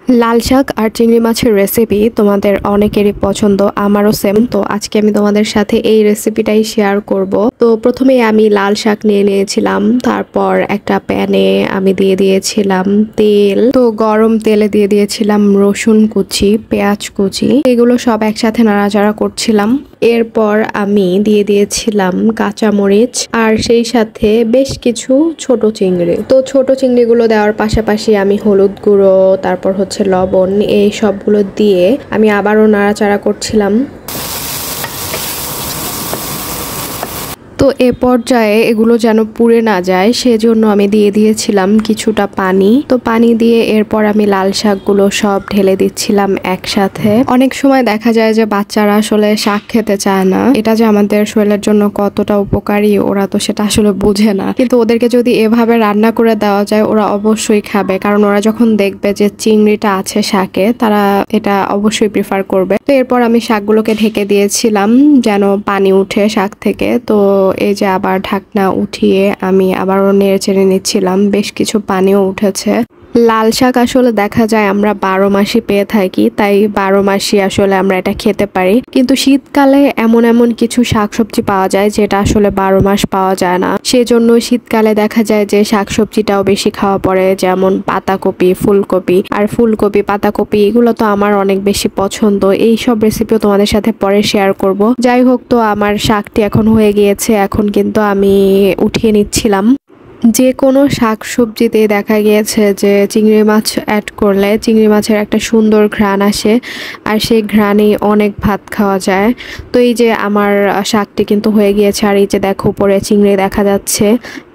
লাল শাক আর চিংড়ি মাছের রেসিপি তোমাদের অনেকেরই পছন্দ, আমারও সেম। তো আজকে আমি তোমাদের সাথে এই রেসিপিটাই শেয়ার করব। তো প্রথমে আমি লাল শাক নিয়ে নিয়েছিলাম, তারপর একটা প্যানে আমি দিয়ে দিয়েছিলাম তেল। তো গরম তেলে দিয়ে দিয়েছিলাম রসুন কুচি, পেঁয়াজ কুচি, এগুলো সব একসাথে নাড়াচাড়া করছিলাম। এরপর আমি দিয়ে দিয়েছিলাম কাঁচামরিচ আর সেই সাথে বেশ কিছু ছোট চিংড়ি। তো ছোট চিংড়িগুলো দেওয়ার পাশাপাশি আমি হলুদ গুঁড়ো, তারপর লবণ, এই সবগুলো দিয়ে আমি আবারও নাড়াচাড়া করছিলাম। তো এ পর্যায়ে এগুলো যেন পুড়ে না যায় সেজন্য আমি দিয়ে দিয়েছিলাম কিছুটা পানি। তো পানি দিয়ে এরপর আমি লাল শাকগুলো সব ঢেলে দিচ্ছিলাম একসাথে। অনেক সময় দেখা যায় যে বাচ্চারা আসলে শাক খেতে চায় না, এটা যে আমাদের শরীরের জন্য কতটা উপকারী ওরা তো সেটা আসলে বুঝে না, কিন্তু ওদেরকে যদি এভাবে রান্না করে দেওয়া যায় ওরা অবশ্যই খাবে, কারণ ওরা যখন দেখবে যে চিংড়িটা আছে শাকে তারা এটা অবশ্যই প্রিফার করবে। তো এরপর আমি শাকগুলোকে ঢেকে দিয়েছিলাম যেন পানি উঠে শাক থেকে। তো এই যে আবার ঢাকনা উঠিয়ে আমি আবারও নেড়ে চেড়ে নিচ্ছিলাম, বেশ কিছু পানিও উঠেছে। লাল শাক আসলে দেখা যায় আমরা 12 মাসই পেয়ে থাকি, তাই 12 মাসই আসলে আমরা এটা খেতে পারি। কিন্তু শীতকালে এমন এমন কিছু শাকসবজি পাওয়া যায় যেটা আসলে 12 মাস পাওয়া যায় না, সেজন্য শীতকালে দেখা যায় যে শাকসবজিটাও বেশি খাওয়া পড়ে, যেমন পাতাকপি, ফুলকপি। আর ফুলকপি, পাতাকপি এগুলো তো আমার অনেক বেশি পছন্দ। এই সব রেসিপিও তোমাদের সাথে পরে শেয়ার করব। যাই হোক, তো আমার শাকটি এখন হয়ে গিয়েছে, এখন কিন্তু আমি উঠিয়ে নিচ্ছিলাম। যে কোনো শাক সবজিতে দেখা গিয়েছে যে চিংড়ি মাছ অ্যাড করলে চিংড়ি মাছের একটা সুন্দর ঘ্রাণ আসে, আর সেই ঘ্রাণেই অনেক ভাত খাওয়া যায়। তো এই যে আমার শাকটি কিন্তু হয়ে গিয়েছে, আর এই যে দেখো উপরে চিংড়ি দেখা যাচ্ছে।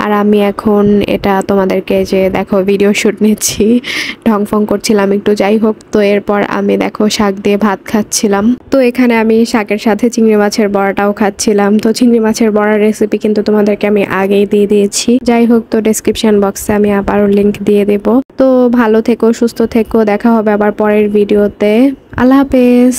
আর আমি এখন এটা তোমাদেরকে যে দেখো ভিডিও শ্যুট নিচ্ছি, ঢংফং করছিলাম একটু। যাই হোক, তো এরপর আমি দেখো শাক দিয়ে ভাত খাচ্ছিলাম। তো এখানে আমি শাকের সাথে চিংড়ি মাছের বড়াটাও খাচ্ছিলাম। তো চিংড়ি মাছের বড়ার রেসিপি কিন্তু তোমাদেরকে আমি আগেই দিয়ে দিয়েছি। যাই হোক, তো ডেসক্রিপশন বক্সে আমি আবারও লিংক দিয়ে দেব। তো ভালো থেকো, সুস্থ থেকো, দেখা হবে আবার পরের ভিডিওতে। আল্লাহ হাফেজ।